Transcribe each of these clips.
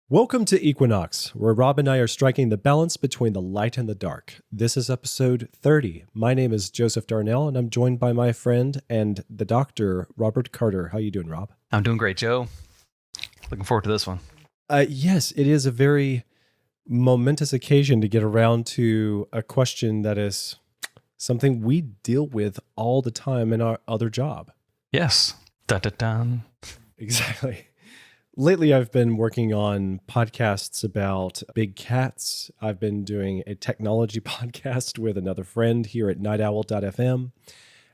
Welcome to Equinox, where Rob and I are striking the balance between the light and the dark. This is episode 30. My name is Joseph Darnell, and I'm joined by my friend and the doctor, Robert Carter. How you doing, Rob? I'm doing great, Joe. Looking forward to this one. Yes, it is a very momentous occasion to get around to a question that is something we deal with all the time in our other job. Yes. Dun-dun-dun. Exactly. Lately, I've been working on podcasts about big cats. I've been doing a technology podcast with another friend here at nightowl.fm.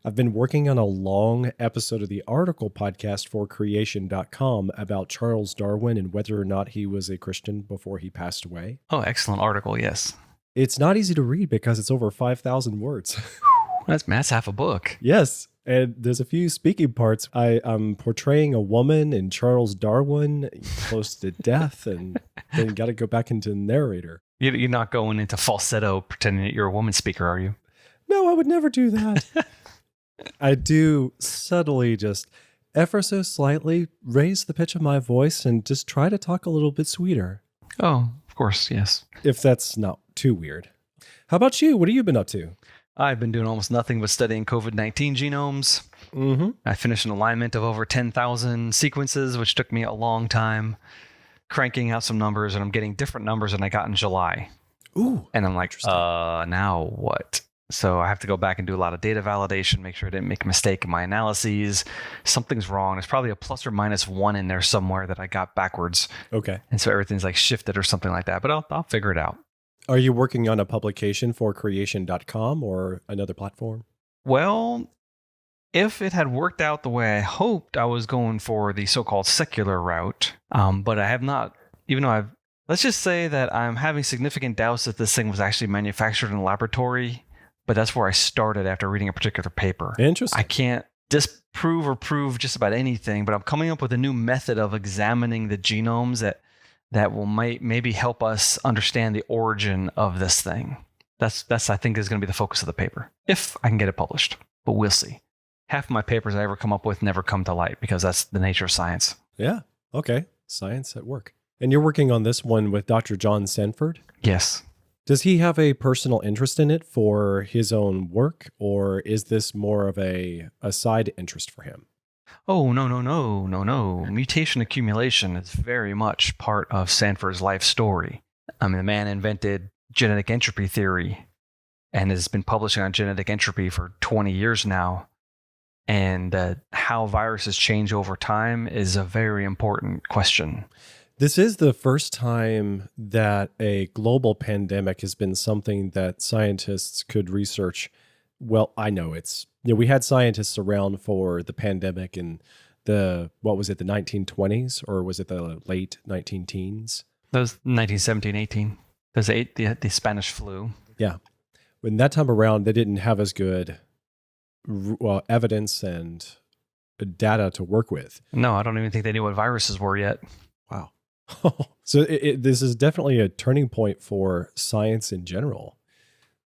I've been working on a long episode of the article podcast for creation.com about Charles Darwin and whether or not he was a Christian before he passed away. Oh, excellent article, yes. It's not easy to read because it's over 5,000 words. That's half a book. Yes. And there's a few speaking parts. I'm portraying a woman and Charles Darwin close to death, and then got to go back into narrator. You're not going into falsetto pretending that you're a woman speaker, are you? No, I would never do that. I do subtly, just ever so slightly, raise the pitch of my voice and just try to talk a little bit sweeter. Oh, of course, yes. If that's not too weird. How about you? What have you been up to? I've been doing almost nothing but studying COVID-19 genomes. Mm-hmm. I finished an alignment of over 10,000 sequences, which took me a long time, cranking out some numbers, and I'm getting different numbers than I got in July. Ooh. And I'm like, now what? So I have to go back and do a lot of data validation, make sure I didn't make a mistake in my analyses. Something's wrong. There's probably a plus or minus one in there somewhere that I got backwards. Okay. And so everything's like shifted or something like that, but I'll figure it out. Are you working on a publication for creation.com or another platform? Well, if it had worked out the way I hoped, I was going for the so-called secular route. But I have not, even though let's just say that I'm having significant doubts that this thing was actually manufactured in a laboratory, but that's where I started after reading a particular paper. Interesting. I can't disprove or prove just about anything, but I'm coming up with a new method of examining the genomes that will maybe help us understand the origin of this thing. That's I think is going to be the focus of the paper, if I can get it published. But we'll see. Half of my papers I ever come up with never come to light because that's the nature of science. Yeah. Okay. Science at work. And you're working on this one with Dr. John Sanford? Yes. Does he have a personal interest in it for his own work, or is this more of a side interest for him? Oh, no. Mutation accumulation is very much part of Sanford's life story. I mean, the man invented genetic entropy theory and has been publishing on genetic entropy for 20 years now. And how viruses change over time is a very important question. This is the first time that a global pandemic has been something that scientists could research. Well, I know we had scientists around for the pandemic in the 1920s, or was it the late 19-teens? That was 1917, 18. There's the Spanish flu. Yeah. When that time around, they didn't have as good evidence and data to work with. No, I don't even think they knew what viruses were yet. Wow. So this is definitely a turning point for science in general.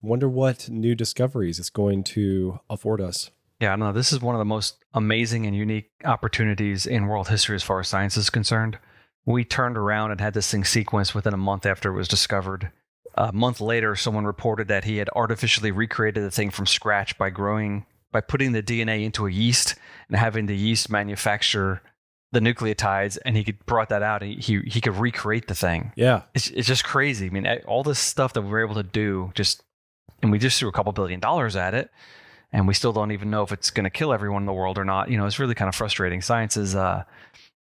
Wonder what new discoveries it's going to afford us. Yeah, I know. This is one of the most amazing and unique opportunities in world history as far as science is concerned. We turned around and had this thing sequenced within a month after it was discovered. A month later, someone reported that he had artificially recreated the thing from scratch by putting the DNA into a yeast and having the yeast manufacture the nucleotides, and he brought that out. And he could recreate the thing. Yeah, it's just crazy. I mean, all this stuff that we were able to do, and we just threw a couple $1 billion at it, and we still don't even know if it's going to kill everyone in the world or not. You know, it's really kind of frustrating. Science is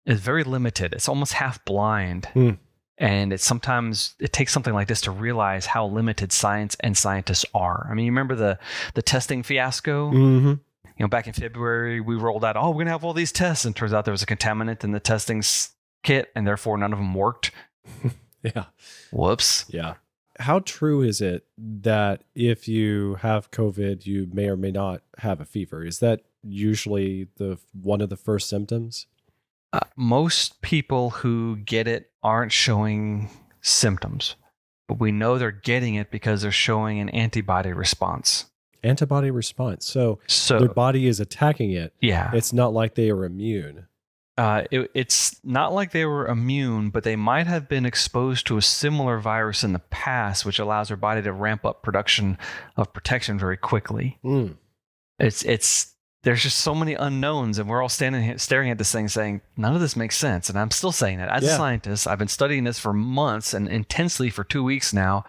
very limited. It's almost half blind. And sometimes it takes something like this to realize how limited science and scientists are. I mean, you remember the testing fiasco? Mm-hmm. You know, back in February, we rolled out, we're going to have all these tests. And it turns out there was a contaminant in the testing kit, and therefore none of them worked. Yeah. Whoops. Yeah. How true is it that if you have COVID, you may or may not have a fever? Is that usually one of the first symptoms? Most people who get it aren't showing symptoms, but we know they're getting it because they're showing an antibody response. Antibody response. So their body is attacking it. Yeah. It's not like they are immune. It's not like they were immune, but they might have been exposed to a similar virus in the past, which allows their body to ramp up production of protection very quickly. Mm. It's there's just so many unknowns, and we're all standing here staring at this thing saying, none of this makes sense. And I'm still saying it. As a scientist, I've been studying this for months and intensely for 2 weeks now,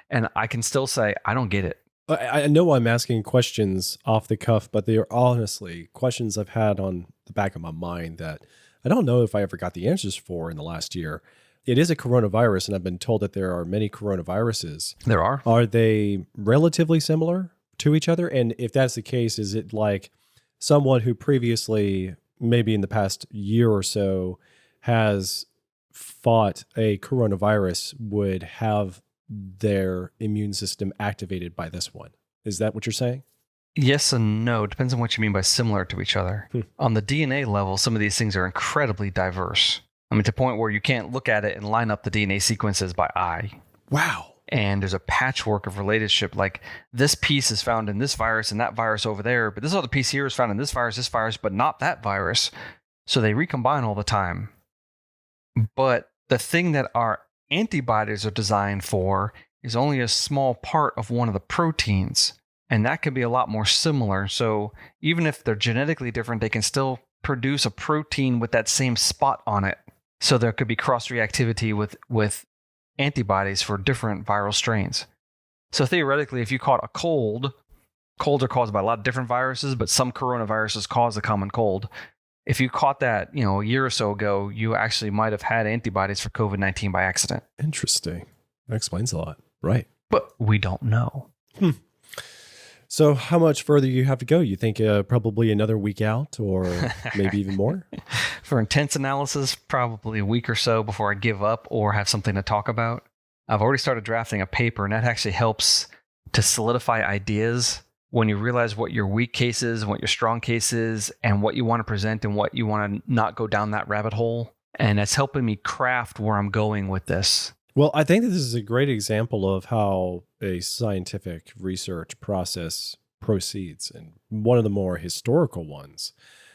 and I can still say, I don't get it. I know I'm asking questions off the cuff, but they are honestly questions I've had on the back of my mind that I don't know if I ever got the answers for in the last year. It is a coronavirus, and I've been told that there are many coronaviruses. There are. Are they relatively similar to each other? And if that's the case, is it like someone who previously, maybe in the past year or so, has fought a coronavirus would have their immune system activated by this one? Is that what you're saying? Yes and no. Depends on what you mean by similar to each other. On the DNA level, some of these things are incredibly diverse. I mean, to the point where you can't look at it and line up the DNA sequences by eye. Wow. And there's a patchwork of relationship. Like this piece is found in this virus and that virus over there, but this other piece here is found in this virus, but not that virus. So they recombine all the time. But the thing that our antibodies are designed for is only a small part of one of the proteins. And that can be a lot more similar. So even if they're genetically different, they can still produce a protein with that same spot on it. So there could be cross-reactivity with antibodies for different viral strains. So theoretically, if you caught a cold, colds are caused by a lot of different viruses, but some coronaviruses cause the common cold. If you caught that, a year or so ago, you actually might have had antibodies for COVID-19 by accident. Interesting. That explains a lot. Right. But we don't know. So how much further you have to go? You think probably another week out or maybe even more? For intense analysis, probably a week or so before I give up or have something to talk about. I've already started drafting a paper, and that actually helps to solidify ideas when you realize what your weak case is and what your strong case is and what you want to present and what you want to not go down that rabbit hole. And that's helping me craft where I'm going with this. Well, I think that this is a great example of how a scientific research process proceeds, and one of the more historical ones.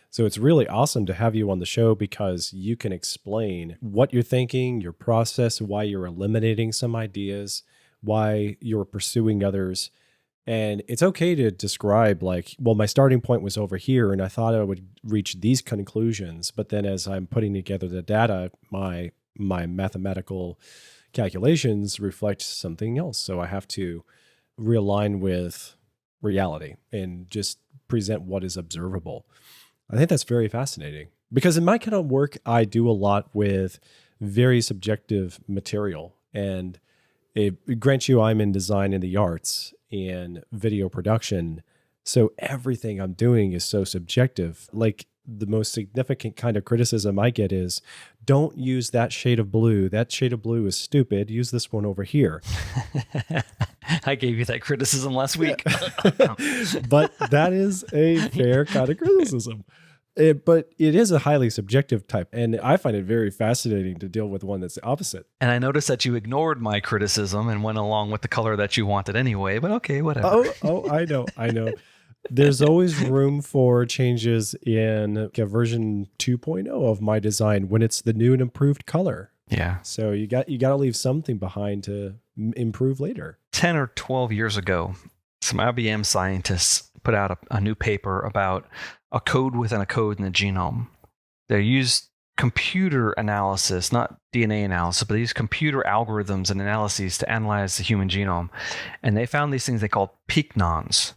So it's really awesome to have you on the show because you can explain what you're thinking, your process, why you're eliminating some ideas, why you're pursuing others. And it's okay to describe like, well, my starting point was over here and I thought I would reach these conclusions. But then as I'm putting together the data, my mathematical calculations reflect something else. So I have to realign with reality and just present what is observable. I think that's very fascinating because in my kind of work, I do a lot with very subjective material. And grant you, I'm in design in the arts and video production. So everything I'm doing is so subjective. Like the most significant kind of criticism I get is, don't use that shade of blue. That shade of blue is stupid. Use this one over here. I gave you that criticism last week. But that is a fair kind of criticism. But it is a highly subjective type. And I find it very fascinating to deal with one that's the opposite. And I noticed that you ignored my criticism and went along with the color that you wanted anyway. But okay, whatever. Oh, I know. There's always room for changes in version 2.0 of my design when it's the new and improved color. Yeah. So you got to leave something behind to improve later. 10 or 12 years ago, some IBM scientists put out a new paper about a code within a code in the genome. They used computer analysis, not DNA analysis, but they used computer algorithms and analyses to analyze the human genome. And they found these things they called picnons.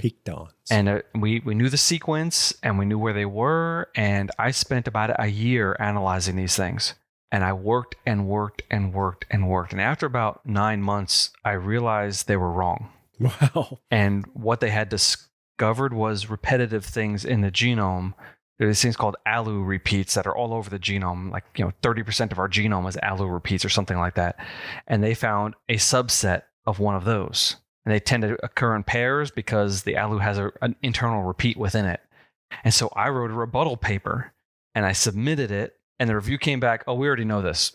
And we knew the sequence and we knew where they were. And I spent about a year analyzing these things. And I worked and worked and worked and worked. And after about 9 months, I realized they were wrong. Wow. And what they had discovered was repetitive things in the genome. There are these things called ALU repeats that are all over the genome. Like, 30% of our genome is ALU repeats or something like that. And they found a subset of one of those. And they tend to occur in pairs because the ALU has an internal repeat within it. And so I wrote a rebuttal paper and I submitted it. And the review came back, oh, we already know this.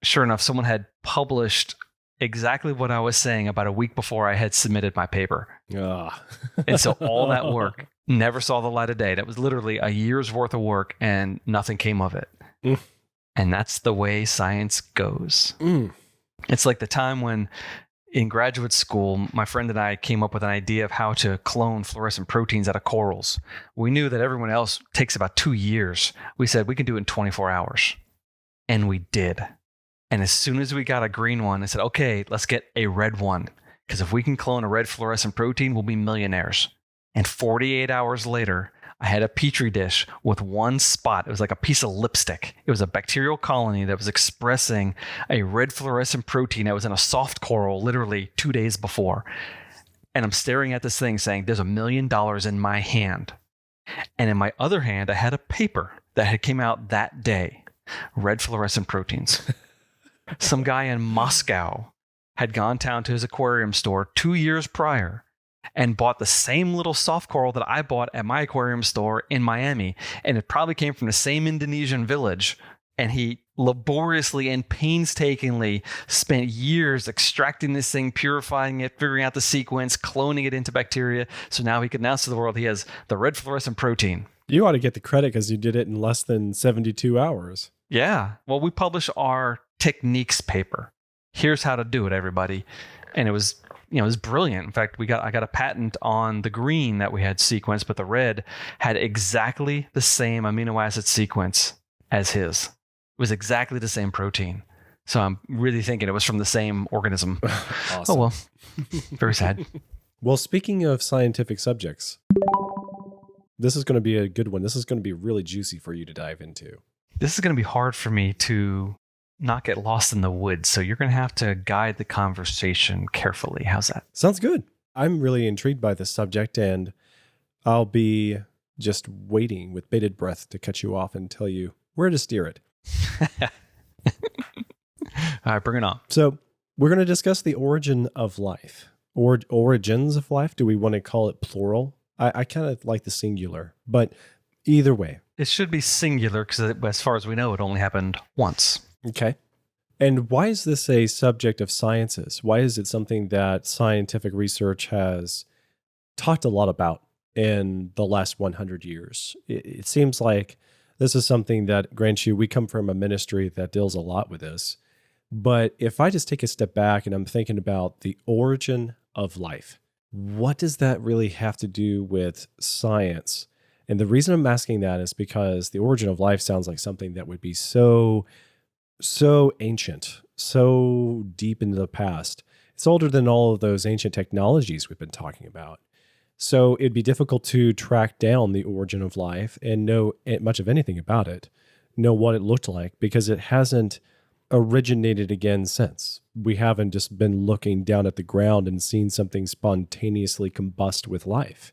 Sure enough, someone had published exactly what I was saying about a week before I had submitted my paper. And so all that work Never saw the light of day. That was literally a year's worth of work and nothing came of it. Mm. And that's the way science goes. Mm. It's like the time when in graduate school, my friend and I came up with an idea of how to clone fluorescent proteins out of corals. We knew that everyone else takes about 2 years. We said we can do it in 24 hours. And we did. And as soon as we got a green one, I said, okay, let's get a red one. Because if we can clone a red fluorescent protein, we'll be millionaires. And 48 hours later, I had a petri dish with one spot. It was like a piece of lipstick. It was a bacterial colony that was expressing a red fluorescent protein that was in a soft coral literally 2 days before. And I'm staring at this thing saying, there's $1 million in my hand. And in my other hand, I had a paper that had came out that day. Red fluorescent proteins. Some guy in Moscow had gone down to his aquarium store 2 years prior and bought the same little soft coral that I bought at my aquarium store in Miami. And it probably came from the same Indonesian village. And he laboriously and painstakingly spent years extracting this thing, purifying it, figuring out the sequence, cloning it into bacteria. So now he can announce to the world he has the red fluorescent protein. You ought to get the credit because you did it in less than 72 hours. Yeah. Well, we published our techniques paper. Here's how to do it, everybody. And it was brilliant. In fact, I got a patent on the green that we had sequenced, but the red had exactly the same amino acid sequence as his. It was exactly the same protein. So I'm really thinking it was from the same organism. Awesome. Oh, well, very sad. Well, speaking of scientific subjects, this is going to be a good one. This is going to be really juicy for you to dive into. This is going to be hard for me to not get lost in the woods. So you're going to have to guide the conversation carefully. How's that? Sounds good. I'm really intrigued by this subject, and I'll be just waiting with bated breath to cut you off and tell you where to steer it. All right, bring it on. So we're going to discuss the origin of life. Origins of life. Do we want to call it plural? I kind of like the singular, but either way. It should be singular because as far as we know, it only happened once. Okay. And why is this a subject of sciences? Why is it something that scientific research has talked a lot about in the last 100 years? It seems like this is something that, grant you, we come from a ministry that deals a lot with this. But if I just take a step back and I'm thinking about the origin of life, what does that really have to do with science? And the reason I'm asking that is because the origin of life sounds like something that would be so ancient, so deep into the past. It's older than all of those ancient technologies we've been talking about. So it'd be difficult to track down the origin of life and know much of anything about it, know what it looked like, because it hasn't originated again since. We haven't just been looking down at the ground and seen something spontaneously combust with life.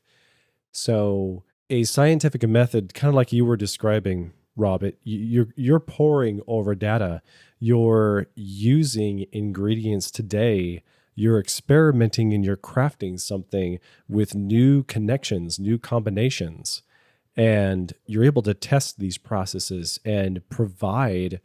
So a scientific method, kind of like you were describing, Rob, you're poring over data, you're using ingredients today, you're experimenting and you're crafting something with new connections, new combinations, and you're able to test these processes and provide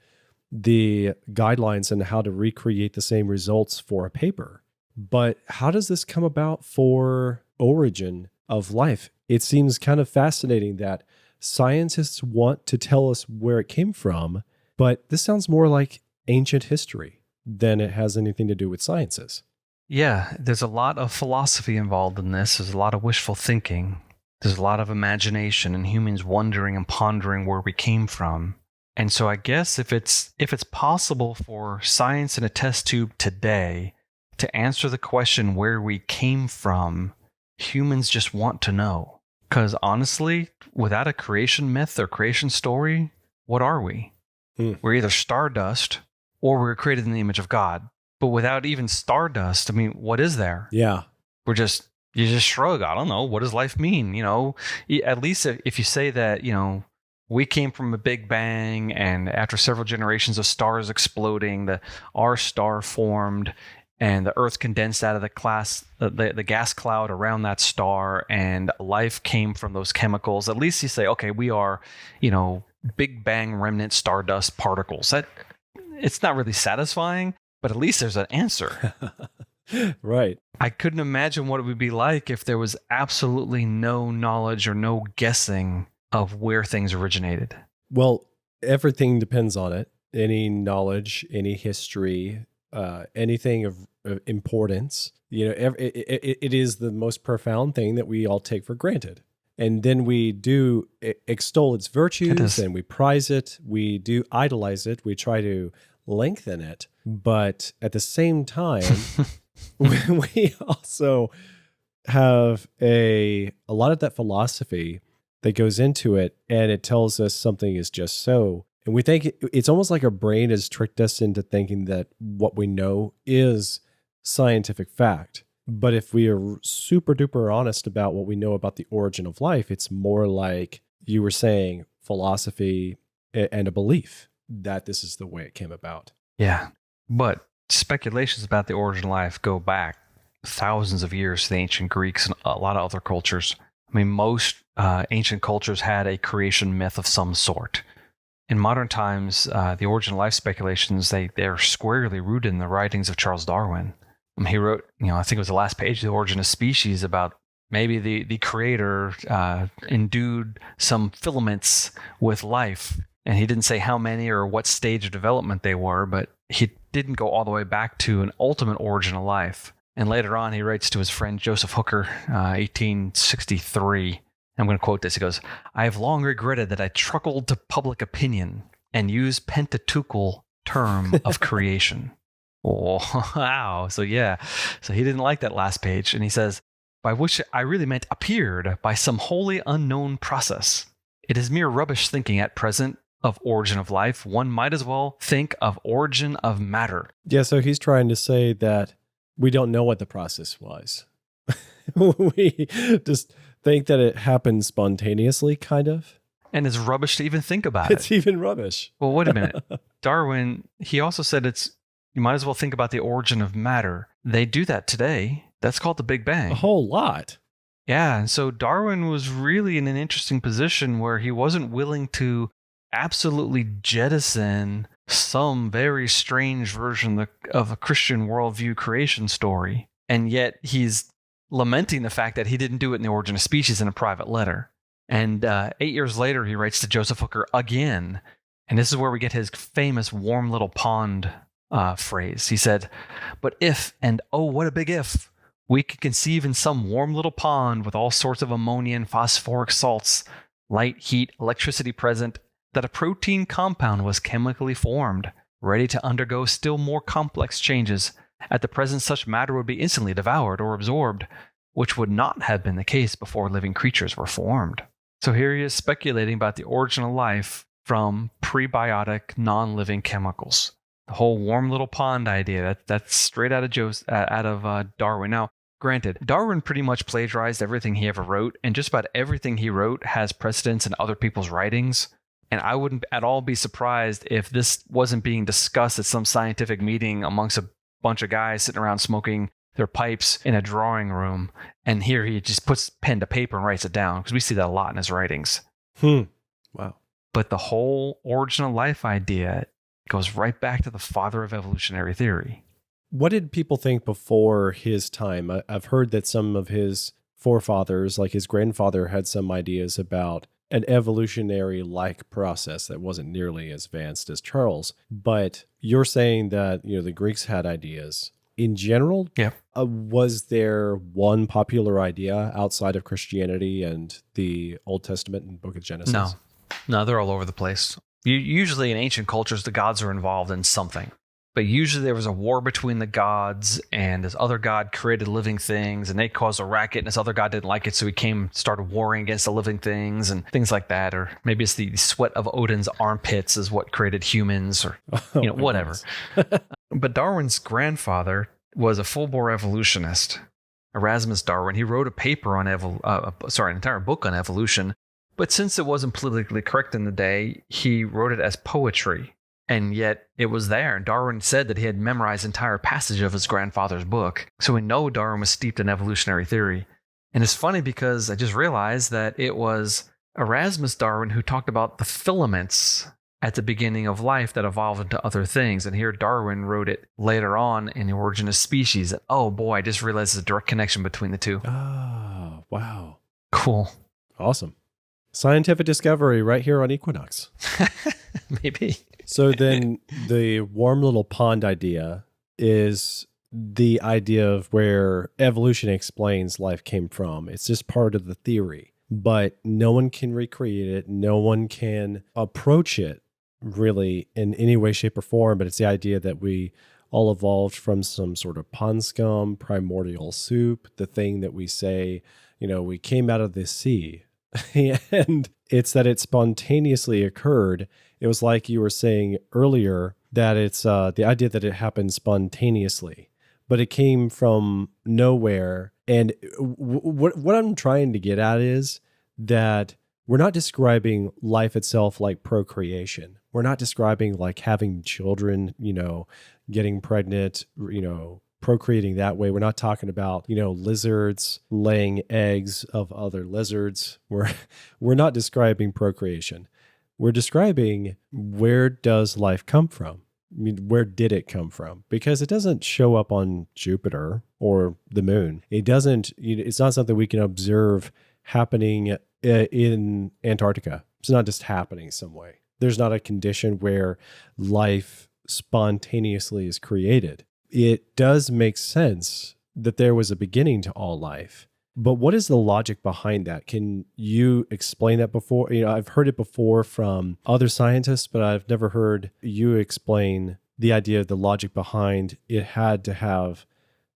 the guidelines on how to recreate the same results for a paper. But how does this come about for origin of life? It seems kind of fascinating that scientists want to tell us where it came from, but this sounds more like ancient history than it has anything to do with sciences. Yeah, there's a lot of philosophy involved in this. There's a lot of wishful thinking. There's a lot of imagination and humans wondering and pondering where we came from. And so I guess if it's possible for science in a test tube today to answer the question where we came from, humans just want to know. Because honestly, without a creation myth or creation story, what are we? We're either stardust or we're created in the image of God. But without even stardust, I mean, what is there? Yeah. You just shrug. I don't know. What does life mean? At least if you say that, we came from a big bang, and after several generations of stars exploding, our star formed, and the Earth condensed out of the gas cloud around that star, and life came from those chemicals. At least you say, okay, we are, big bang remnant stardust particles. It's not really satisfying, but at least there's an answer. Right. I couldn't imagine what it would be like if there was absolutely no knowledge or no guessing of where things originated. Well, everything depends on it. Any knowledge, any history, anything of importance. It is the most profound thing that we all take for granted. And then we do extol its virtues and we prize it. We do idolize it. We try to lengthen it. But at the same time, we also have a lot of that philosophy that goes into it, and it tells us something is just so. And we think it's almost like our brain has tricked us into thinking that what we know is scientific fact. But if we are super duper honest about what we know about the origin of life, it's more like you were saying, philosophy and a belief that this is the way it came about. Yeah. But speculations about the origin of life go back thousands of years to the ancient Greeks and a lot of other cultures. I mean, most ancient cultures had a creation myth of some sort. In modern times, the origin of life speculations, they're squarely rooted in the writings of Charles Darwin. He wrote, I think it was the last page of The Origin of Species, about maybe the creator endued some filaments with life. And he didn't say how many or what stage of development they were, but he didn't go all the way back to an ultimate origin of life. And later on, he writes to his friend Joseph Hooker, 1863. I'm going to quote this. He goes, "I have long regretted that I truckled to public opinion and used Pentateuchal term of creation." Oh, wow. So yeah. So he didn't like that last page. And he says, "By which I really meant appeared by some wholly unknown process. It is mere rubbish thinking at present of origin of life. One might as well think of origin of matter." Yeah, so he's trying to say that we don't know what the process was. We just think that it happened spontaneously, kind of. And it's rubbish to even think about It's even rubbish. Well, wait a minute. Darwin, he also said you might as well think about the origin of matter. They do that today. That's called the Big Bang. A whole lot. Yeah, and so Darwin was really in an interesting position where he wasn't willing to absolutely jettison some very strange version of a Christian worldview creation story. And yet he's lamenting the fact that he didn't do it in The Origin of Species in a private letter. And 8 years later, he writes to Joseph Hooker again. And this is where we get his famous warm little pond phrase. He said, "But if, and oh, what a big if, we could conceive in some warm little pond with all sorts of ammonia and phosphoric salts, light, heat, electricity present, that a protein compound was chemically formed, ready to undergo still more complex changes. At the present, such matter would be instantly devoured or absorbed, which would not have been the case before living creatures were formed." So here he is speculating about the origin of life from prebiotic, non-living chemicals. The whole warm little pond idea, that's straight out of Darwin. Now, granted, Darwin pretty much plagiarized everything he ever wrote, and just about everything he wrote has precedence in other people's writings. And I wouldn't at all be surprised if this wasn't being discussed at some scientific meeting amongst a bunch of guys sitting around smoking their pipes in a drawing room. And here he just puts pen to paper and writes it down, because we see that a lot in his writings. Wow. But the whole origin of life idea goes right back to the father of evolutionary theory. What did people think before his time? I've heard that some of his forefathers, like his grandfather, had some ideas about an evolutionary-like process that wasn't nearly as advanced as Charles. But you're saying that the Greeks had ideas. In general, yeah. Was there one popular idea outside of Christianity and the Old Testament and Book of Genesis? No, they're all over the place. Usually in ancient cultures, the gods are involved in something. But usually there was a war between the gods, and this other god created living things, and they caused a racket, and this other god didn't like it, so he started warring against the living things and things like that. Or maybe it's the sweat of Odin's armpits is what created humans, or whatever. But Darwin's grandfather was a full-bore evolutionist, Erasmus Darwin. He wrote a paper on an entire book on evolution. But since it wasn't politically correct in the day, he wrote it as poetry. And yet it was there. And Darwin said that he had memorized entire passage of his grandfather's book. So we know Darwin was steeped in evolutionary theory. And it's funny because I just realized that it was Erasmus Darwin who talked about the filaments at the beginning of life that evolved into other things. And here Darwin wrote it later on in The Origin of Species. Oh boy, I just realized there's a direct connection between the two. Oh, wow. Cool. Awesome. Scientific discovery right here on Equinox. Maybe. So then the warm little pond idea is the idea of where evolution explains life came from. It's just part of the theory, but no one can recreate it. No one can approach it really in any way, shape, or form. But it's the idea that we all evolved from some sort of pond scum, primordial soup, the thing that we say, we came out of the sea. And it's that it spontaneously occurred. It was like you were saying earlier that it's the idea that it happened spontaneously, but it came from nowhere. And what I'm trying to get at is that we're not describing life itself like procreation. We're not describing like having children, getting pregnant, procreating that way. We're not talking about, lizards laying eggs of other lizards. We're not describing procreation. We're describing where does life come from? I mean, where did it come from? Because it doesn't show up on Jupiter or the moon. It doesn't, it's not something we can observe happening in Antarctica. It's not just happening some way. There's not a condition where life spontaneously is created. It does make sense that there was a beginning to all life. But what is the logic behind that? Can you explain that before? I've heard it before from other scientists, but I've never heard you explain the idea of the logic behind it had to have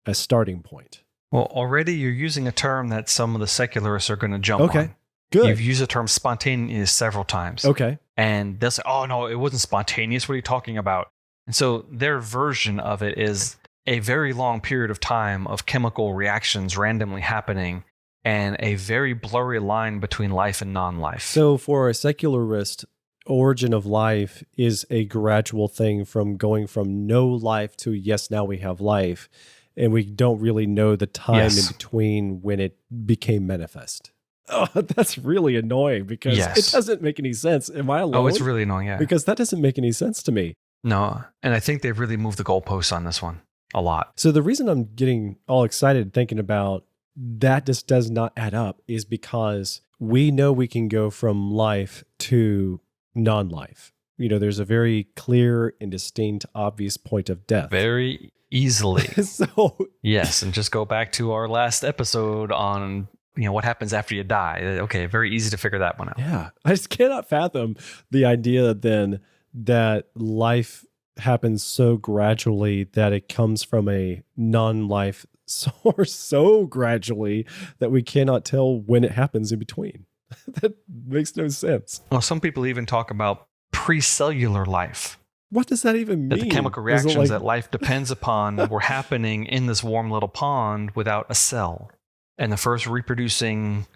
a starting point. Well, already you're using a term that some of the secularists are going to jump on. Okay, good. You've used the term spontaneous several times. Okay. And they'll say, oh, no, it wasn't spontaneous. What are you talking about? And so their version of it is a very long period of time of chemical reactions randomly happening and a very blurry line between life and non-life. So for a secularist, origin of life is a gradual thing from going from no life to yes, now we have life. And we don't really know the time in between when it became manifest. Oh, that's really annoying because it doesn't make any sense. Am I alone? Oh, it's really annoying, yeah. Because that doesn't make any sense to me. No, and I think they've really moved the goalposts on this one a lot. So the reason I'm getting all excited thinking about that just does not add up is because we know we can go from life to non-life. There's a very clear and distinct, obvious point of death. Very easily. So yes, and just go back to our last episode on what happens after you die. Okay, very easy to figure that one out. Yeah, I just cannot fathom the idea then that life happens so gradually that it comes from a non-life source so gradually that we cannot tell when it happens in between. That makes no sense. Well, some people even talk about pre-cellular life. What does that even mean? That the chemical reactions that life depends upon were happening in this warm little pond without a cell. And the first reproducing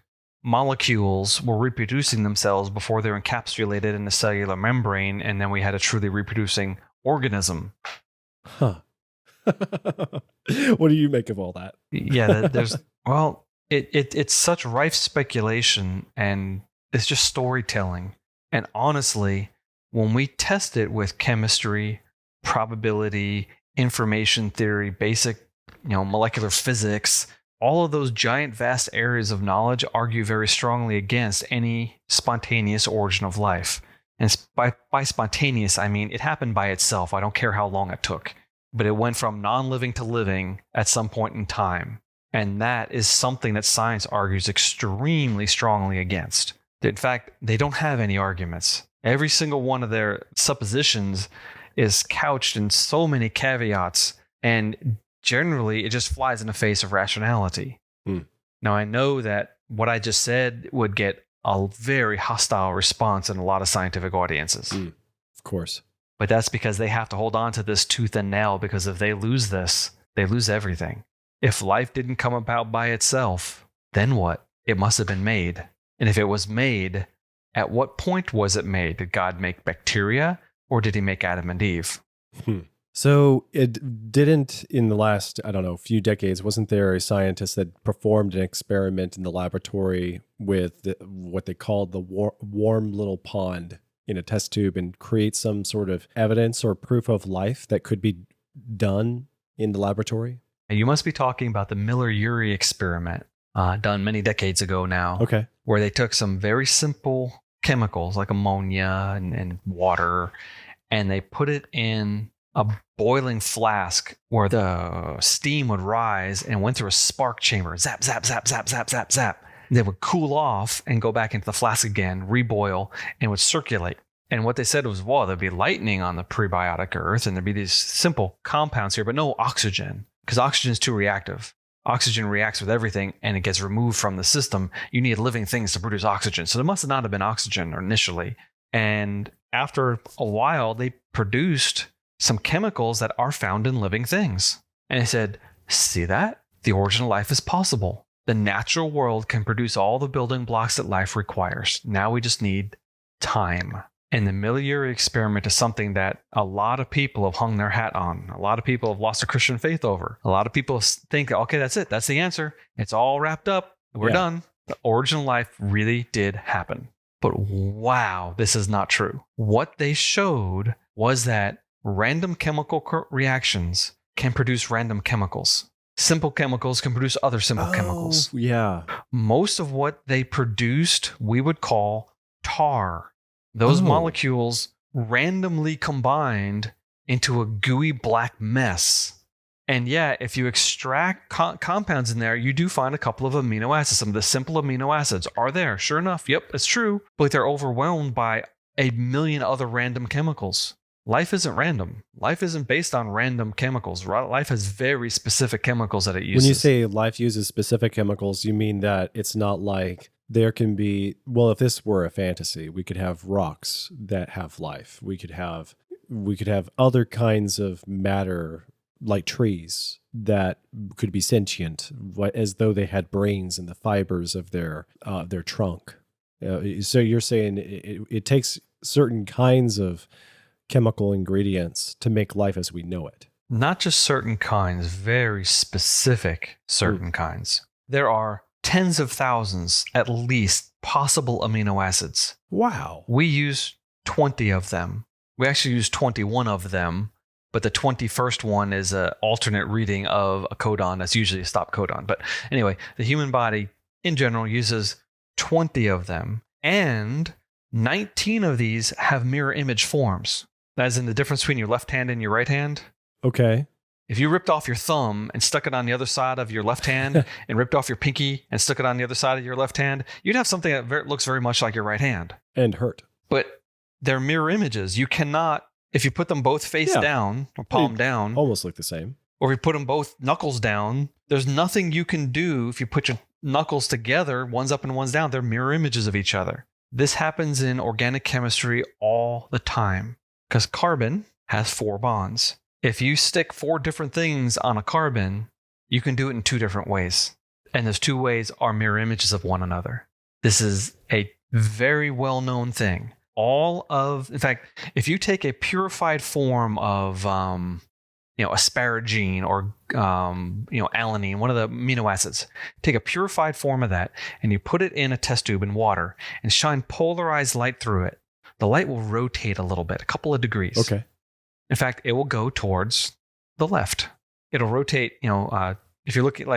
molecules were reproducing themselves before they're encapsulated in the cellular membrane, and then we had a truly reproducing organism. Huh. What do you make of all that? Yeah, it's such rife speculation, and it's just storytelling. And honestly, when we test it with chemistry, probability, information theory, basic, molecular physics, all of those giant, vast areas of knowledge argue very strongly against any spontaneous origin of life. And by spontaneous, I mean it happened by itself. I don't care how long it took. But it went from non-living to living at some point in time. And that is something that science argues extremely strongly against. In fact, they don't have any arguments. Every single one of their suppositions is couched in so many caveats, and generally it just flies in the face of rationality. Now, I know that what I just said would get a very hostile response in a lot of scientific audiences. Of course. But that's because they have to hold on to this tooth and nail, because if they lose this, they lose everything. If life didn't come about by itself, then what? It must have been made. And if it was made, at what point was it made? Did God make bacteria, or did he make Adam and Eve? So it didn't, in the last, few decades, wasn't there a scientist that performed an experiment in the laboratory with what they called the warm little pond in a test tube and create some sort of evidence or proof of life that could be done in the laboratory? You must be talking about the Miller-Urey experiment done many decades ago now, Okay. where they took some very simple chemicals like ammonia and water, and they put it in a boiling flask where the steam would rise and went through a spark chamber. Zap, zap, zap, zap, zap, zap, zap. They would cool off and go back into the flask again, reboil, and would circulate. And what they said was, well, there'd be lightning on the prebiotic earth, and there'd be these simple compounds here, but no oxygen, because oxygen is too reactive. Oxygen reacts with everything, and it gets removed from the system. You need living things to produce oxygen. So there must not have been oxygen initially. And after a while, they produced some chemicals that are found in living things. And they said, see that? The origin of life is possible. The natural world can produce all the building blocks that life requires. Now we just need time. And the Miller-Urey experiment is something that a lot of people have hung their hat on. A lot of people have lost their Christian faith over. A lot of people think, okay, that's it. That's the answer. It's all wrapped up. We're done. The origin of life really did happen. But wow, this is not true. What they showed was that random chemical reactions can produce random chemicals. Simple chemicals can produce other simple chemicals. Yeah. Most of what they produced, we would call tar. Those molecules randomly combined into a gooey black mess. And yeah, if you extract compounds in there, you do find a couple of amino acids. Some of the simple amino acids are there. Sure enough, yep, it's true. But they're overwhelmed by a million other random chemicals. Life isn't random. Life isn't based on random chemicals. Life has very specific chemicals that it uses. When you say life uses specific chemicals, you mean that it's not like there can be, well, if this were a fantasy, we could have rocks that have life. We could have other kinds of matter like trees that could be sentient, as though they had brains in the fibers of their trunk. So you're saying it takes certain kinds of chemical ingredients to make life as we know it. Not just certain kinds, very specific certain kinds. There are tens of thousands, at least, possible amino acids. Wow. We use 20 of them. We actually use 21 of them, but the 21st one is an alternate reading of a codon that's usually a stop codon. But anyway, the human body in general uses 20 of them, and 19 of these have mirror image forms. As in the difference between your left hand and your right hand. Okay. If you ripped off your thumb and stuck it on the other side of your left hand and ripped off your pinky and stuck it on the other side of your left hand, you'd have something that looks very much like your right hand. And hurt. But they're mirror images. You cannot, if you put them both face down or palm down. Almost look the same. Or if you put them both knuckles down, there's nothing you can do if you put your knuckles together, one's up and one's down. They're mirror images of each other. This happens in organic chemistry all the time. Because carbon has 4 bonds. If you stick 4 different things on a carbon, you can do it in 2 different ways. And those 2 ways are mirror images of one another. This is a very well-known thing. In fact, if you take a purified form of, asparagine or, alanine, one of the amino acids, take a purified form of that and you put it in a test tube in water and shine polarized light through it. The light will rotate a little bit, a couple of degrees. Okay. In fact, it will go towards the left. It'll rotate, if you're looking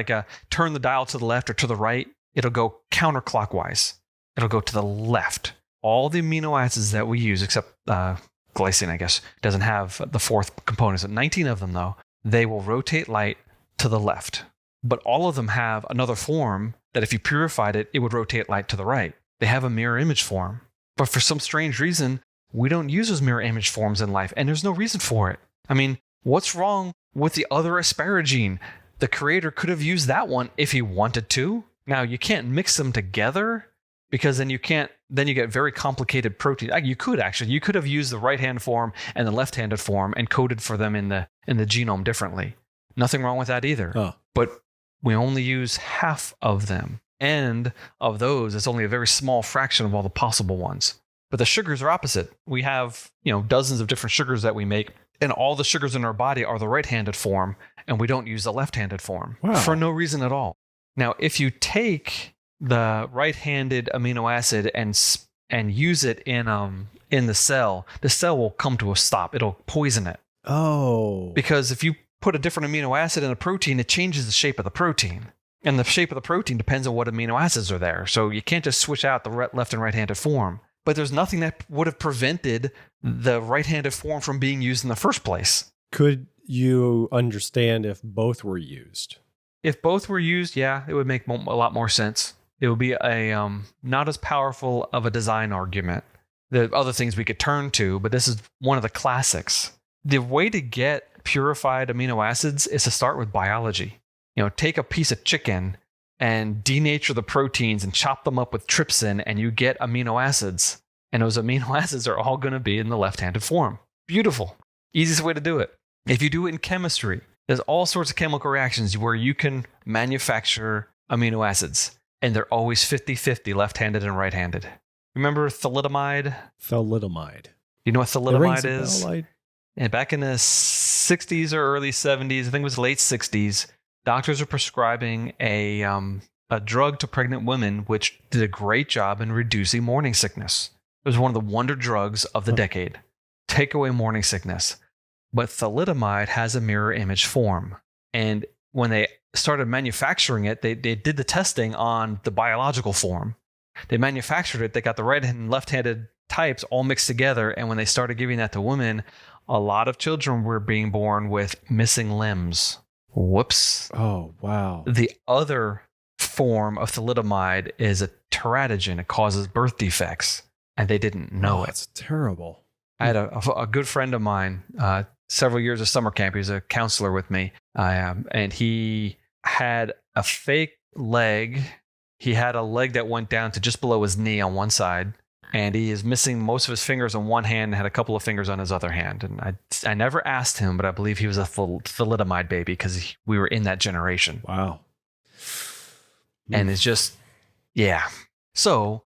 turn the dial to the left or to the right, it'll go counterclockwise. It'll go to the left. All the amino acids that we use, except glycine, I guess, doesn't have the 4th component. So 19 of them, though, they will rotate light to the left. But all of them have another form that if you purified it, it would rotate light to the right. They have a mirror image form. But for some strange reason, we don't use those mirror image forms in life, and there's no reason for it. I mean, what's wrong with the other asparagine? The creator could have used that one if he wanted to. Now, you can't mix them together because then you get very complicated proteins. You could have used the right-hand form and the left-handed form and coded for them in the genome differently. Nothing wrong with that either. Oh. But we only use half of them. And of those, it's only a very small fraction of all the possible ones. But the sugars are opposite. We have, dozens of different sugars that we make, and all the sugars in our body are the right-handed form, and we don't use the left-handed form for no reason at all. Now, if you take the right-handed amino acid and use it in in the cell will come to a stop. It'll poison it. Oh. Because if you put a different amino acid in a protein, it changes the shape of the protein. And the shape of the protein depends on what amino acids are there. So you can't just switch out the left and right-handed form. But there's nothing that would have prevented the right-handed form from being used in the first place. Could you understand if both were used? If both were used, yeah, it would make a lot more sense. It would be a not as powerful of a design argument. There are other things we could turn to, but this is one of the classics. The way to get purified amino acids is to start with biology. Take a piece of chicken and denature the proteins and chop them up with trypsin, and you get amino acids. And those amino acids are all going to be in the left-handed form. Beautiful. Easiest way to do it. If you do it in chemistry, there's all sorts of chemical reactions where you can manufacture amino acids, and they're always 50-50 left-handed and right-handed. Remember thalidomide? Thalidomide. You know what thalidomide It is? rings a bell. And back in the 60s or early 70s, I think it was late 60s, doctors are prescribing a drug to pregnant women, which did a great job in reducing morning sickness. It was one of the wonder drugs of the decade. Take away morning sickness. But thalidomide has a mirror image form. And when they started manufacturing it, they did the testing on the biological form. They manufactured it. They got the right and left-handed types all mixed together. And when they started giving that to women, a lot of children were being born with missing limbs. Whoops. Oh, wow. The other form of thalidomide is a teratogen. It causes birth defects, and they didn't know it. That's terrible. I had a good friend of mine, several years of summer camp. He was a counselor with me, and he had a fake leg. He had a leg that went down to just below his knee on one side, and he is missing most of his fingers on one hand and had a couple of fingers on his other hand. And I never asked him, but I believe he was a thalidomide baby because we were in that generation. Wow. And it's just, yeah. So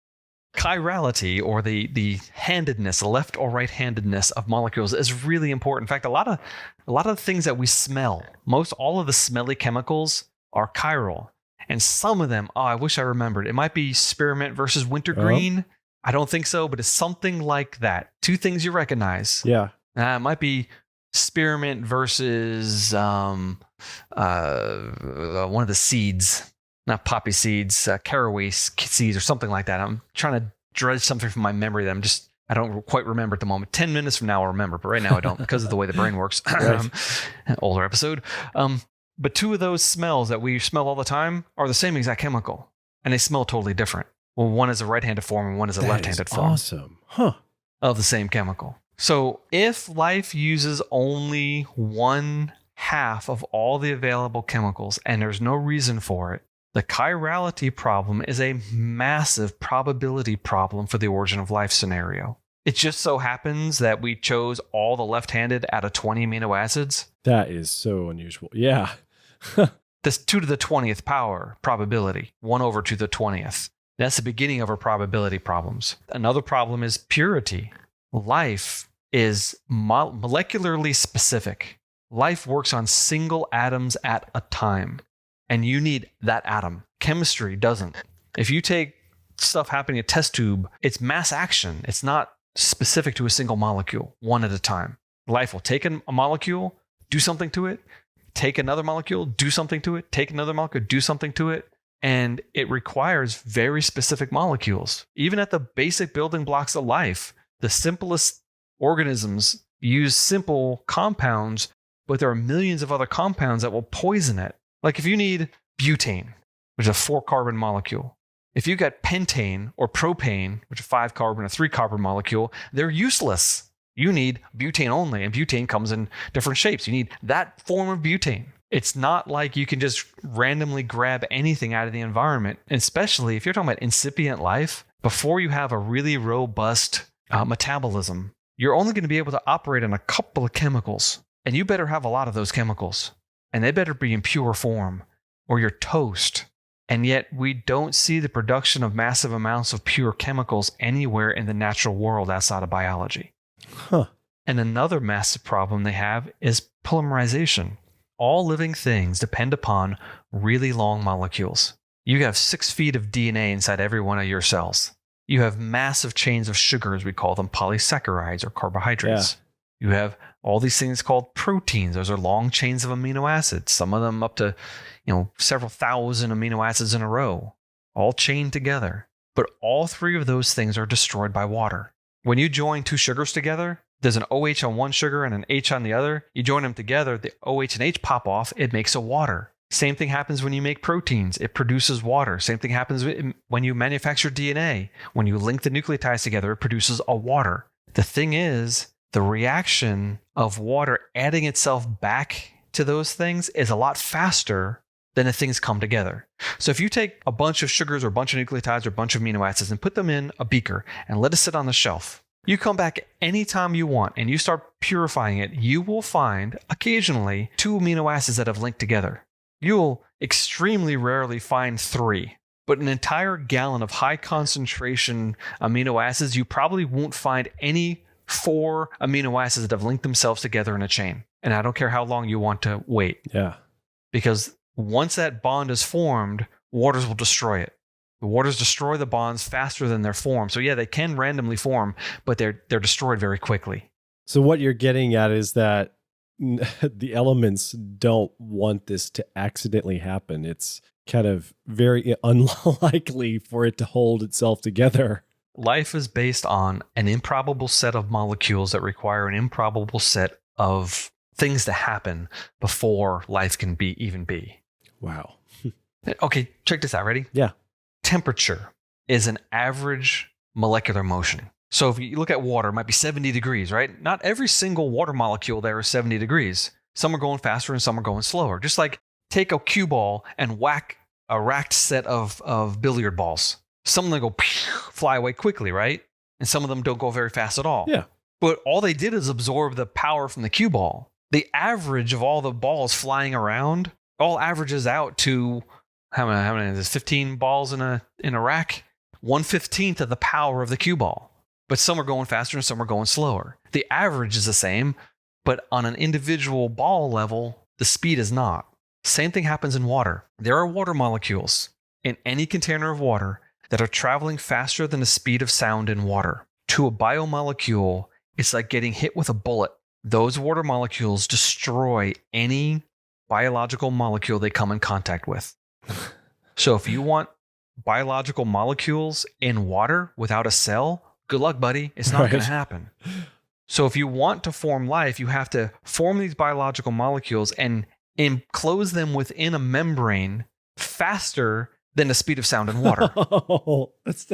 chirality, or the handedness, the left or right handedness of molecules, is really important. In fact, a lot of the things that we smell, all of the smelly chemicals are chiral. And some of them, I wish I remembered. It might be spearmint versus wintergreen. I don't think so, but it's something like that. Two things you recognize. Yeah. It might be spearmint versus one of the seeds, not poppy seeds, caraway seeds or something like that. I'm trying to dredge something from my memory that I don't quite remember at the moment. 10 minutes from now I'll remember, but right now I don't because of the way the brain works. Right. Older episode. But two of those smells that we smell all the time are the same exact chemical, and they smell totally different. Well, one is a right-handed form and one is a left-handed form. Awesome. Huh. Of the same chemical. So if life uses only 1/2 of all the available chemicals and there's no reason for it, the chirality problem is a massive probability problem for the origin of life scenario. It just so happens that we chose all the left-handed out of 20 amino acids. That is so unusual. Yeah. This 2 to the 20th power probability, 1 over 2 to the 20th. That's the beginning of our probability problems. Another problem is purity. Life is molecularly specific. Life works on single atoms at a time, and you need that atom. Chemistry doesn't. If you take stuff happening in a test tube, it's mass action. It's not specific to a single molecule, one at a time. Life will take a molecule, do something to it, take another molecule, do something to it, take another molecule, do something to it. And it requires very specific molecules. Even at the basic building blocks of life, the simplest organisms use simple compounds, but there are millions of other compounds that will poison it. Like if you need butane, which is a 4-carbon molecule. If you got pentane or propane, which is a 5-carbon or 3-carbon molecule, they're useless. You need butane only, and butane comes in different shapes. You need that form of butane. It's not like you can just randomly grab anything out of the environment, especially if you're talking about incipient life. Before you have a really robust metabolism, you're only going to be able to operate on a couple of chemicals, and you better have a lot of those chemicals, and they better be in pure form, or you're toast. And yet we don't see the production of massive amounts of pure chemicals anywhere in the natural world outside of biology. Huh. And another massive problem they have is polymerization. All living things depend upon really long molecules. You have 6 feet of DNA inside every one of your cells. You have massive chains of sugars. We call them polysaccharides or carbohydrates. You have all these things called proteins. Those are long chains of amino acids. Some of them up to, several thousand amino acids in a row, all chained together. But all three of those things are destroyed by water. When you join two sugars together, there's an OH on one sugar and an H on the other. You join them together, the OH and H pop off. It makes a water. Same thing happens when you make proteins. It produces water. Same thing happens when you manufacture DNA. When you link the nucleotides together, it produces a water. The thing is, the reaction of water adding itself back to those things is a lot faster than the things come together. So if you take a bunch of sugars or a bunch of nucleotides or a bunch of amino acids and put them in a beaker and let it sit on the shelf, you come back anytime you want and you start purifying it, you will find occasionally 2 amino acids that have linked together. You'll extremely rarely find 3, but an entire gallon of high concentration amino acids, you probably won't find any 4 amino acids that have linked themselves together in a chain. And I don't care how long you want to wait. Yeah. Because once that bond is formed, waters will destroy it. The waters destroy the bonds faster than they're formed. So yeah, they can randomly form, but they're destroyed very quickly. So what you're getting at is that the elements don't want this to accidentally happen. It's kind of very unlikely for it to hold itself together. Life is based on an improbable set of molecules that require an improbable set of things to happen before life can even be. Wow. Okay, check this out. Ready? Yeah. Temperature is an average molecular motion. So if you look at water, it might be 70 degrees, right? Not every single water molecule there is 70 degrees. Some are going faster and some are going slower. Just like take a cue ball and whack a racked set of billiard balls. Some of them go fly away quickly, right? And some of them don't go very fast at all. Yeah. But all they did is absorb the power from the cue ball. The average of all the balls flying around all averages out to how many is this? 15 balls in a rack? 1/15 of the power of the cue ball. But some are going faster and some are going slower. The average is the same, but on an individual ball level, the speed is not. Same thing happens in water. There are water molecules in any container of water that are traveling faster than the speed of sound in water. To a biomolecule, it's like getting hit with a bullet. Those water molecules destroy any biological molecule they come in contact with. So if you want biological molecules in water without a cell, good luck, buddy. It's not going to happen. So if you want to form life, you have to form these biological molecules and enclose them within a membrane faster than the speed of sound in water. Oh, that's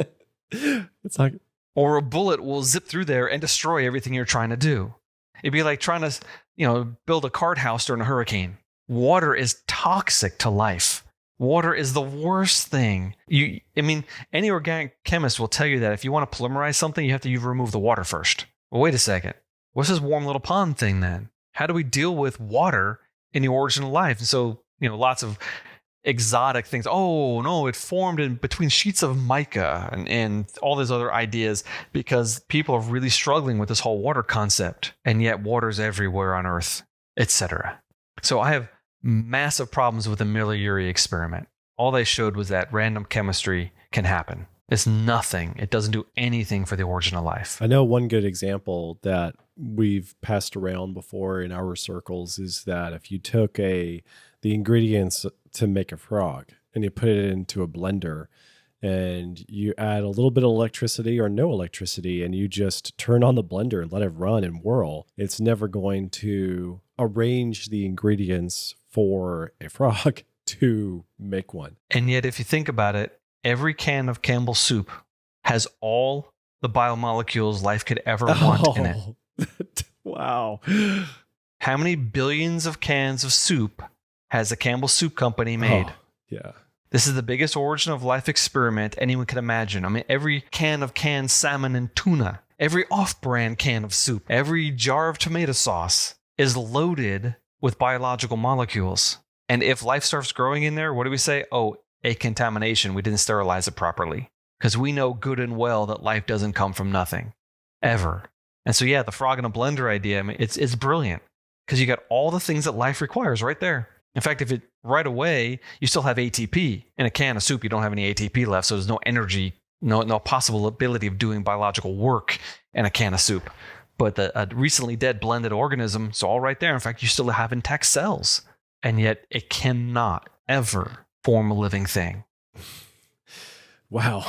like, or a bullet will zip through there and destroy everything you're trying to do. It'd be like trying to, build a card house during a hurricane. Water is toxic to life. Water is the worst thing. Any organic chemist will tell you that if you want to polymerize something, you have to remove the water first. Well, wait a second. What's this warm little pond thing then? How do we deal with water in the origin of life? And so, lots of exotic things. Oh, no, it formed in between sheets of mica and all these other ideas because people are really struggling with this whole water concept. And yet water's everywhere on Earth, etc. So I have massive problems with the Miller-Urey experiment. All they showed was that random chemistry can happen. It's nothing. It doesn't do anything for the origin of life. I know one good example that we've passed around before in our circles is that if you took the ingredients to make a frog and you put it into a blender and you add a little bit of electricity or no electricity and you just turn on the blender and let it run and whirl, it's never going to arrange the ingredients for a frog to make one. And yet, if you think about it, every can of Campbell's soup has all the biomolecules life could ever want in it. Wow. How many billions of cans of soup has the Campbell Soup Company made? Oh, yeah. This is the biggest origin of life experiment anyone can imagine. Every can of canned salmon and tuna, every off-brand can of soup, every jar of tomato sauce is loaded with biological molecules. And if life starts growing in there, what do we say? Oh, a contamination. We didn't sterilize it properly. Because we know good and well that life doesn't come from nothing, ever. And so, yeah, the frog in a blender idea, it's brilliant. Because you got all the things that life requires right there. In fact, if it right away, you still have ATP. In a can of soup, you don't have any ATP left, so there's no energy no possible ability of doing biological work in a can of soup. But a recently dead blended organism is all right there. In fact, you still have intact cells, and yet it cannot ever form a living thing. Wow.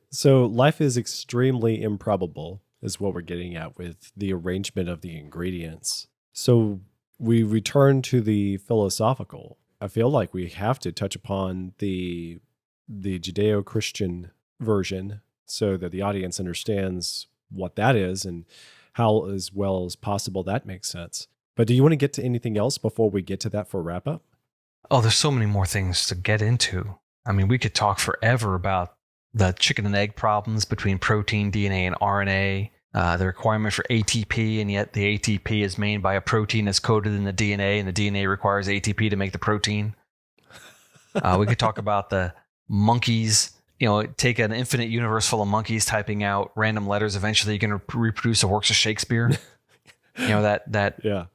So life is extremely improbable, is what we're getting at with the arrangement of the ingredients. So we return to the philosophical. I feel like we have to touch upon the Judeo-Christian version so that the audience understands what that is and how as well as possible that makes sense. But do you want to get to anything else before we get to that for wrap up? Oh, there's so many more things to get into. I mean, we could talk forever about the chicken and egg problems between protein, DNA, and RNA, the requirement for ATP, and yet the ATP is made by a protein that's coded in the DNA, and the DNA requires ATP to make the protein. We could talk about the monkeys. Take an infinite universe full of monkeys typing out random letters. Eventually, you're going to reproduce the works of Shakespeare. That Yeah.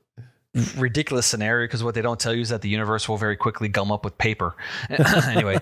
ridiculous scenario, because what they don't tell you is that the universe will very quickly gum up with paper. Anyway,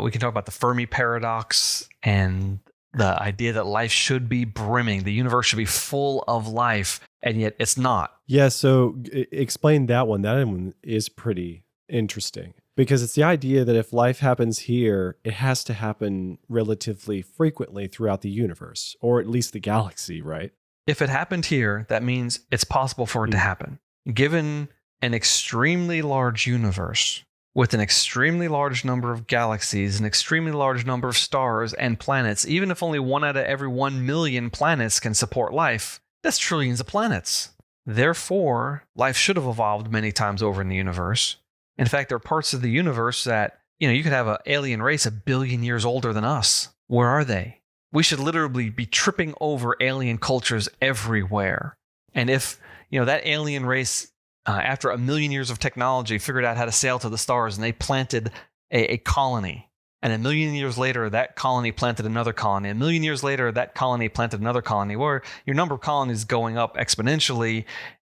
we can talk about the Fermi paradox and the idea that life should be brimming. The universe should be full of life, and yet it's not. Yeah, so explain that one. That one is pretty interesting because it's the idea that if life happens here, it has to happen relatively frequently throughout the universe, or at least the galaxy, right? If it happened here, that means it's possible for it to happen. Given an extremely large universe with an extremely large number of galaxies, an extremely large number of stars and planets, even if only 1 out of every 1 million planets can support life, that's trillions of planets. Therefore, life should have evolved many times over in the universe. In fact, there are parts of the universe that, you could have an alien race 1 billion years older than us. Where are they? We should literally be tripping over alien cultures everywhere. And if, that alien race, after 1 million years of technology, figured out how to sail to the stars and they planted a colony, and 1 million years later, that colony planted another colony. 1 million years later, that colony planted another colony, where your number of colonies is going up exponentially,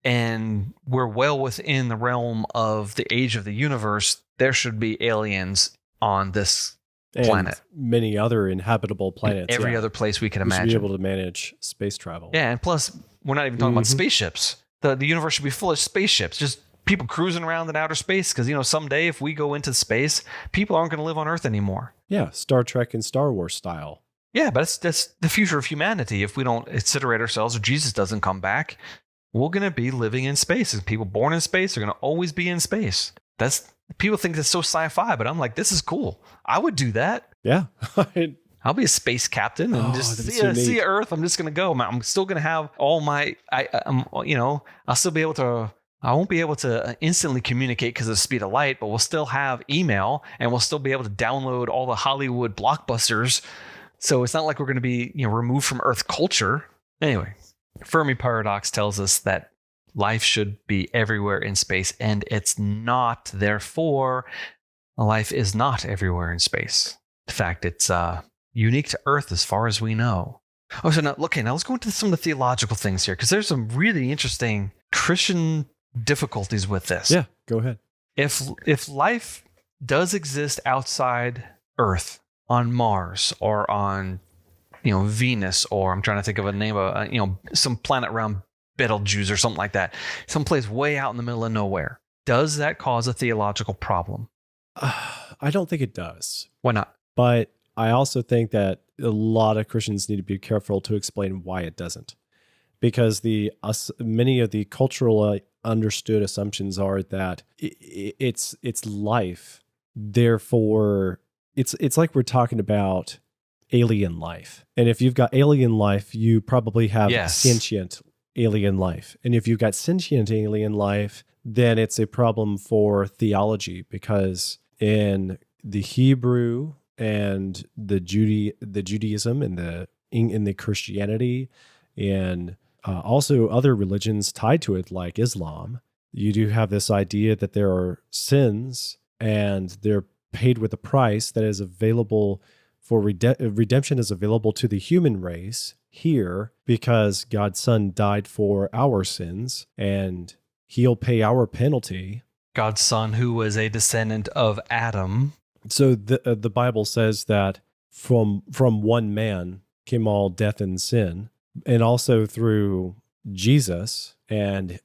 and we're well within the realm of the age of the universe. There should be aliens on this planet. Many other inhabitable planets. Every other place we can imagine. We should be able to manage space travel. Yeah, and plus, we're not even talking about spaceships. The universe should be full of spaceships, just people cruising around in outer space, because, someday if we go into space, people aren't going to live on Earth anymore. Yeah, Star Trek and Star Wars style. Yeah, but that's the future of humanity. If we don't incinerate ourselves or Jesus doesn't come back, we're going to be living in space. And people born in space are going to always be in space. People think that's so sci-fi, but I'm like, this is cool. I would do that. Yeah. I'll be a space captain and just see Earth. I'm just going to go. I'm still going to have all my, I'll still be able to, I won't be able to instantly communicate because of the speed of light, but we'll still have email and we'll still be able to download all the Hollywood blockbusters. So it's not like we're going to be, removed from Earth culture. Anyway, Fermi paradox tells us that life should be everywhere in space, and it's not. Therefore, life is not everywhere in space. In fact, it's unique to Earth as far as we know. Oh, so now let's go into some of the theological things here, because there's some really interesting Christian difficulties with this. Yeah, go ahead. If life does exist outside Earth, on Mars or on Venus, or I'm trying to think of a name of some planet around Betelgeuse or something like that, someplace way out in the middle of nowhere, does that cause a theological problem? I don't think it does. Why not? But I also think that a lot of Christians need to be careful to explain why it doesn't, because many of the culturally understood assumptions are that it's life. Therefore, it's like we're talking about alien life. And if you've got alien life, you probably have sentient alien life. And if you've got sentient alien life, then it's a problem for theology, because in the Hebrew and the Judaism and in the Christianity and also other religions tied to it, like Islam, you do have this idea that there are sins and they're paid with a price that is available for redemption is available to the human race here, because God's Son died for our sins and he'll pay our penalty. God's Son, who was a descendant of Adam, So the Bible says that from one man came all death and sin, and also through Jesus and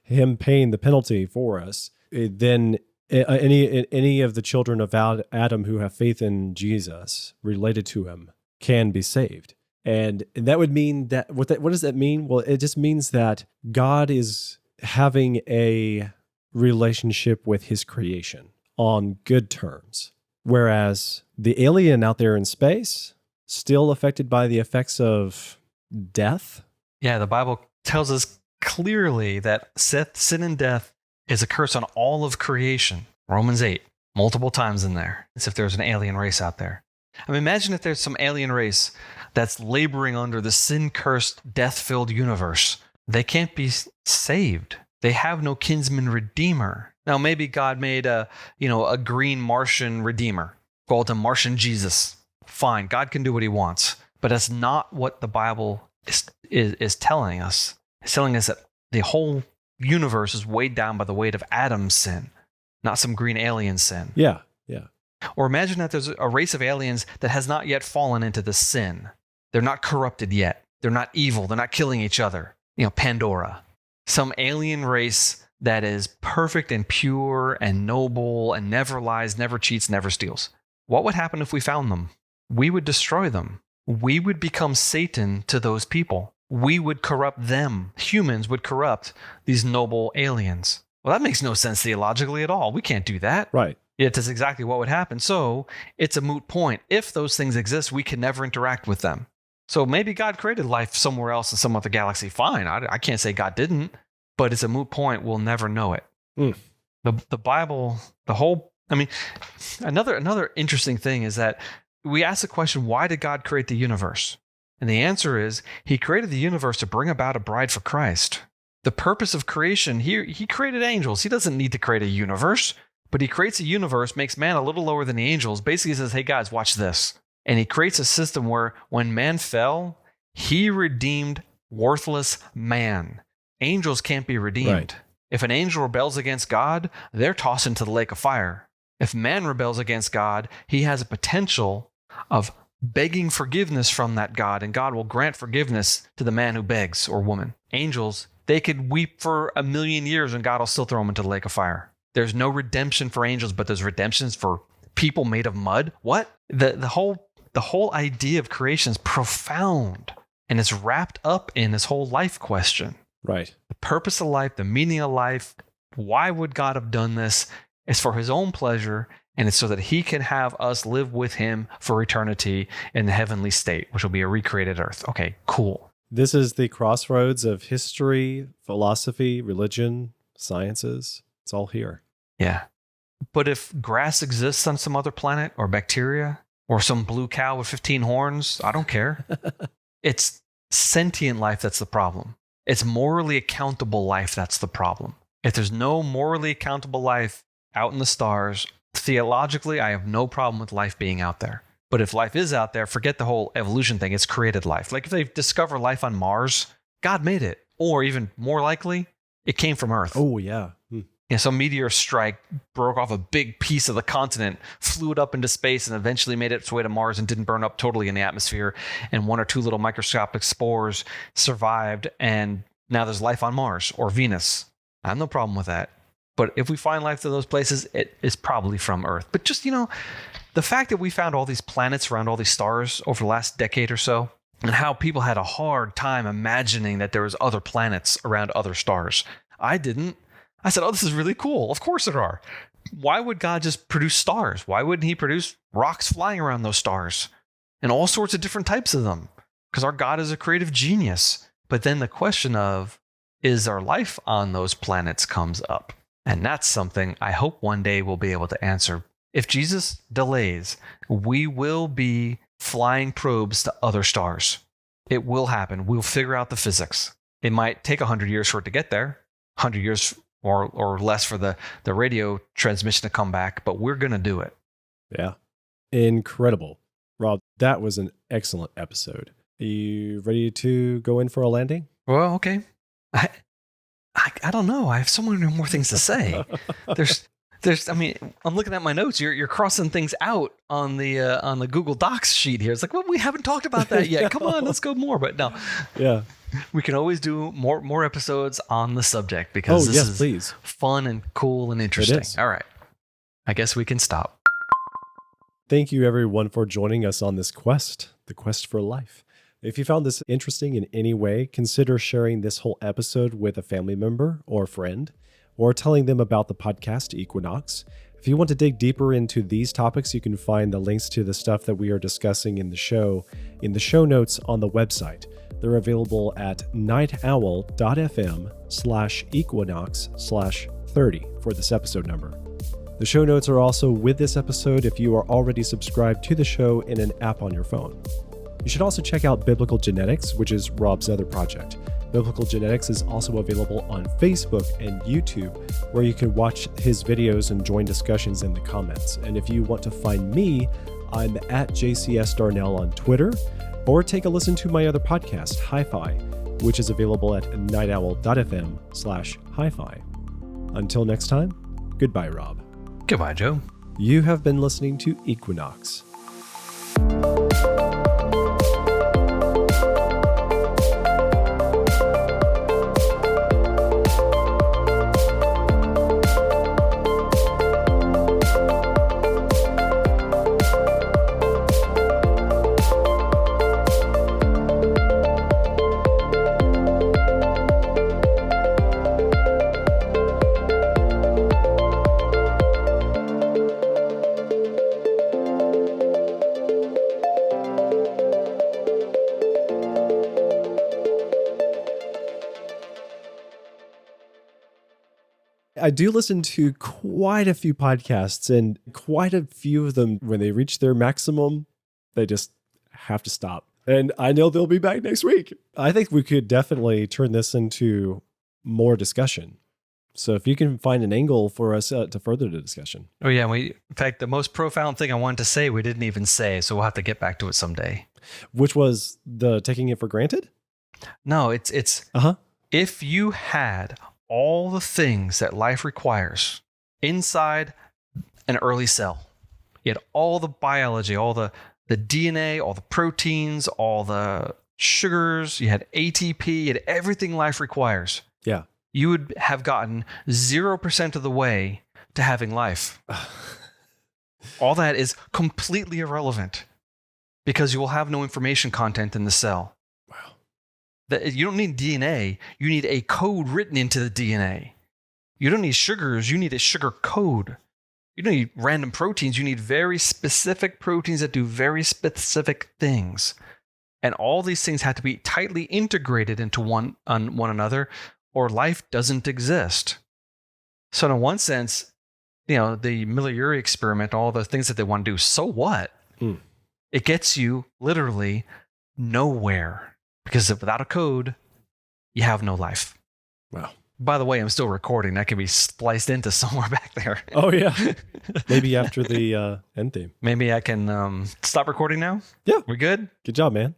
him paying the penalty for us, then any of the children of Adam who have faith in Jesus related to him can be saved. And that would mean that what does that mean? Well, it just means that God is having a relationship with his creation on good terms. Whereas the alien out there in space, still affected by the effects of death. Yeah, the Bible tells us clearly that sin and death is a curse on all of creation. Romans 8, multiple times in there. As if there's an alien race out there. I mean, imagine if there's some alien race that's laboring under the sin-cursed, death-filled universe. They can't be saved. They have no kinsman redeemer. Now, maybe God made a green Martian redeemer, called him Martian Jesus. Fine, God can do what he wants. But that's not what the Bible is telling us. It's telling us that the whole universe is weighed down by the weight of Adam's sin, not some green alien sin. Yeah. Or imagine that there's a race of aliens that has not yet fallen into the sin. They're not corrupted yet. They're not evil. They're not killing each other. Pandora. Some alien race that is perfect and pure and noble and never lies, never cheats, never steals. What would happen if we found them? We would destroy them. We would become Satan to those people. We would corrupt them. Humans would corrupt these noble aliens. Well, that makes no sense theologically at all. We can't do that. Right. Yet that's exactly what would happen. So it's a moot point. If those things exist, we can never interact with them. So maybe God created life somewhere else in some other galaxy. Fine. I can't say God didn't, but it's a moot point. We'll never know it. The Bible, another interesting thing is that we ask the question, why did God create the universe? And the answer is, he created the universe to bring about a bride for Christ. The purpose of creation, he created angels. He doesn't need to create a universe. But he creates a universe, makes man a little lower than the angels, basically says, hey guys, watch this. And he creates a system where when man fell, he redeemed worthless man. Angels can't be redeemed. Right. If an angel rebels against God, they're tossed into the lake of fire. If man rebels against God, he has a potential of begging forgiveness from that God, and God will grant forgiveness to the man who begs or woman. Angels, they could weep for 1,000,000 years and God will still throw them into the lake of fire. There's no redemption for angels, but there's redemptions for people made of mud. What? The whole idea of creation is profound, and it's wrapped up in this whole life question. Right. The purpose of life, the meaning of life. Why would God have done this? It's for his own pleasure, and it's so that he can have us live with him for eternity in the heavenly state, which will be a recreated earth. Okay, cool. This is the crossroads of history, philosophy, religion, sciences. It's all here. Yeah. But if grass exists on some other planet, or bacteria, or some blue cow with 15 horns, I don't care. It's sentient life that's the problem. It's morally accountable life that's the problem. If there's no morally accountable life out in the stars, theologically, I have no problem with life being out there. But if life is out there, forget the whole evolution thing. It's created life. Like if they discover life on Mars, God made it. Or even more likely, it came from Earth. Oh, yeah. Some meteor strike broke off a big piece of the continent, flew it up into space, and eventually made its way to Mars and didn't burn up totally in the atmosphere. And one or two little microscopic spores survived, and now there's life on Mars or Venus. I have no problem with that. But if we find life to those places, it is probably from Earth. But just, the fact that we found all these planets around all these stars over the last decade or so, and how people had a hard time imagining that there was other planets around other stars. I didn't. I said, oh, this is really cool. Of course there are. Why would God just produce stars? Why wouldn't he produce rocks flying around those stars and all sorts of different types of them? Because our God is a creative genius. But then the question of, is there life on those planets comes up? And that's something I hope one day we'll be able to answer. If Jesus delays, we will be flying probes to other stars. It will happen. We'll figure out the physics. It might take 100 years for it to get there, 100 years or less for the radio transmission to come back, but we're going to do it. Yeah. Incredible. Rob, that was an excellent episode. Are you ready to go in for a landing? Well, okay. I don't know. I have so many more things to say. I'm looking at my notes. You're crossing things out on the Google Docs sheet here. It's like, well, we haven't talked about that yet. Come on, let's go more. But no, Yeah. we can always do more episodes on the subject because this is please. fun and cool and interesting. is. All right, I guess we can stop. Thank you, everyone, for joining us on this quest, the quest for life. If you found this interesting in any way, consider sharing this whole episode with a family member or friend, or telling them about the podcast Equinox. If you want to dig deeper into these topics, you can find the links to the stuff that we are discussing in the show notes on the website. They're available at nightowl.fm/equinox/30 for this episode number. The show notes are also with this episode if you are already subscribed to the show in an app on your phone. You should also check out Biblical Genetics, which is Rob's other project. Biblical Genetics is also available on Facebook and YouTube, where you can watch his videos and join discussions in the comments. And if you want to find me, I'm at JCS Darnell on Twitter, or take a listen to my other podcast, Hi-Fi, which is available at nightowl.fm/hi-fi. Until next time, goodbye, Rob. Goodbye, Joe. You have been listening to Equinox. I do listen to quite a few podcasts, and quite a few of them, when they reach their maximum, they just have to stop. And I know they'll be back next week. I think we could definitely turn this into more discussion. So if you can find an angle for us to further the discussion. Oh yeah, in fact, the most profound thing I wanted to say, we didn't even say, so we'll have to get back to it someday. Which was the taking it for granted? No, it's if you had all the things that life requires inside an early cell. You had all the biology, all the DNA, all the proteins, all the sugars, you had ATP, you had everything life requires. Yeah. You would have gotten 0% of the way to having life. All that is completely irrelevant because you will have no information content in the cell. You don't need DNA. You need a code written into the DNA. You don't need sugars. You need a sugar code. You don't need random proteins. You need very specific proteins that do very specific things. And all these things have to be tightly integrated into one another, or life doesn't exist. So in one sense, the miller-urey experiment, all the things that they want to do, so what? It gets you literally nowhere. Because without a code, you have no life. Wow. By the way, I'm still recording. That can be spliced into somewhere back there. Oh, yeah. Maybe after the end theme. Maybe I can stop recording now? Yeah. We good? Good job, man.